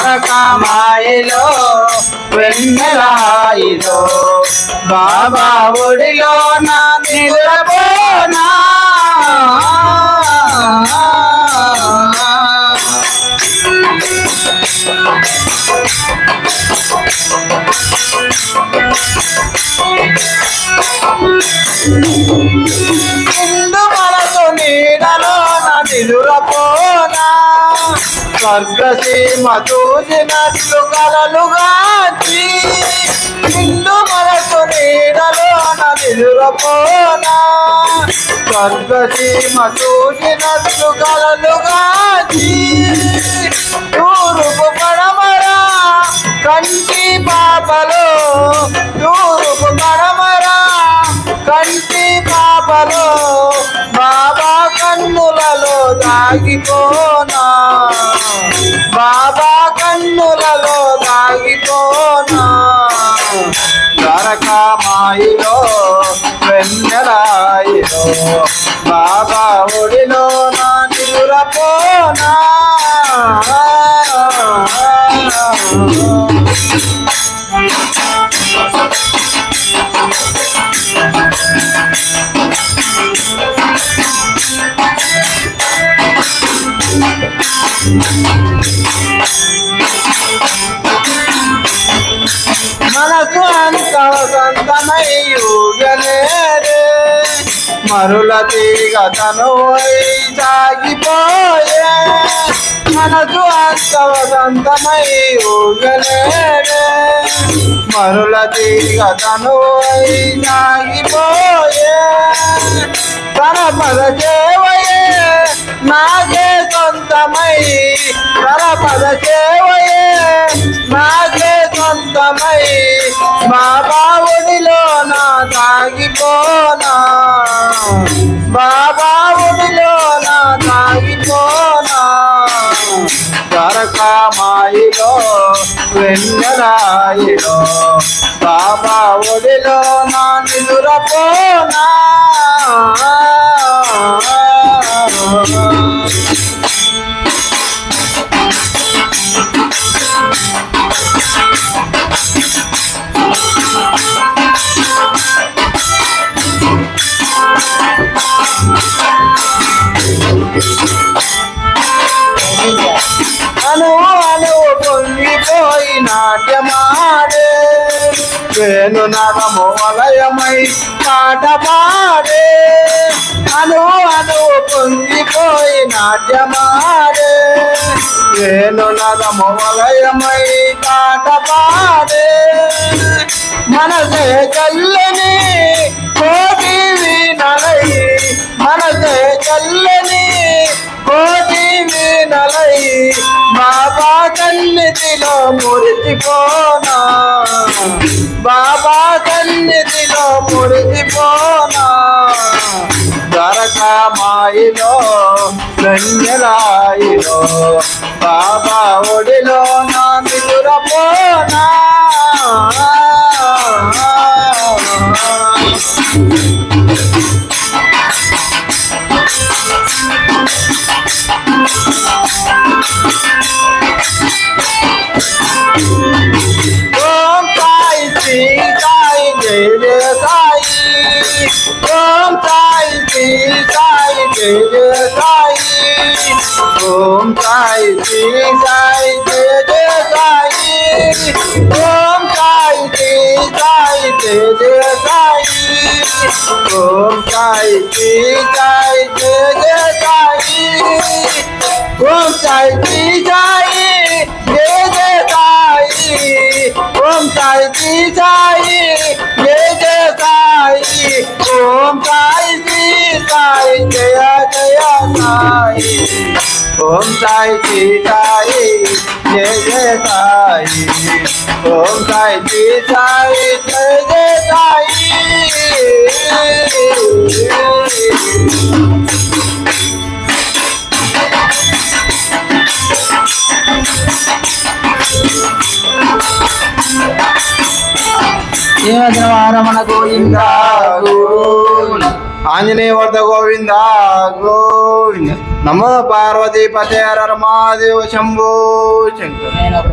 ద్వారకామాయిలో వెన్నెలాయిలో బాబా ఒడిలో నా నిద్రపోనా ఇందు మనసు నీడలో నా నిదురపోనా స్వర్గసీమ చూసినట్లు కలలుగాచి నిన్ను మనసు నీడలో నిదురపోనా స్వర్గసీమ చూసినట్లు కలలుగాచి తూర్పు పడమరా కంటి పాపలో తూర్పు పడమరా కంటి పాపలో బాబా కన్నులలో దాగిపోనా బాబా కన్నులలో దాగిపోనా ద్వారకామాయిలో వెన్నెలాయిలో బాబా ఒడిలో నా నిదురపోనా మనసు అంత సంతమై ఊగలేదే మరుల తీగ తను సాగిపోయే మనసు అంత సంతమై ఊగలేదే మరుల తీగ తను సాగిపోయే తన పద సేవయే నాకే సొంతమై తన పద సేవయే నాకే సొంతమై బాబా ఒడిలో నా తాగిపోనా బాబా ఒడిలో నా తాగిపోనా ద్వారకామాయిలో వెన్నెలాయిలో బాబా ఒడిలో నా నిదురపోనా అనువు అనువు పొంగిపోయి నాట్యమాడే వేణు నరము వలయమై పాట పాడే అనువు అనువు పొంగిపోయి నాట్యమాడే వేణు నరము వలయమై పాట పాడే మనసే చల్లని కోటి వీణలై మనసే చల్లని కోటి వీణలై బాబా సన్నిధిలో మురిసిపోనా బాబా సన్నిధిలో మురిసిపోనా ద్వారకామాయిలో వెన్నెలాయిలో బాబా ఒడిలో నా నిదురపోనా ఓం సాయి శ్రీ సాయి జయ జయ సాయి ఓం సాయి శ్రీ సాయి జయ జయ సాయి ఓం సాయి శ్రీ సాయి జయ జయ సాయి ఓం సాయి శ్రీ సాయి జయ జయ సాయి ఓం సాయి శ్రీ సాయి జయ జయ సాయి ఓం సాయి శ్రీ సాయి జయ జయ సాయి ఓం సాయి శ్రీ సాయి జయ జయ సాయి ఓం సాయి శ్రీ సాయి జయ జయ సాయి ఓం సాయి శ్రీ సాయి జయ జయ సాయి ఓం సాయి శ్రీ సాయి జయ జయ సాయి రమణ గోవింద గోవింద. ఆంజనేయ వర్ధ గోవింద గోవింద. నమో పార్వతీ పతే హర మహాదేవ శంభో శంకర్.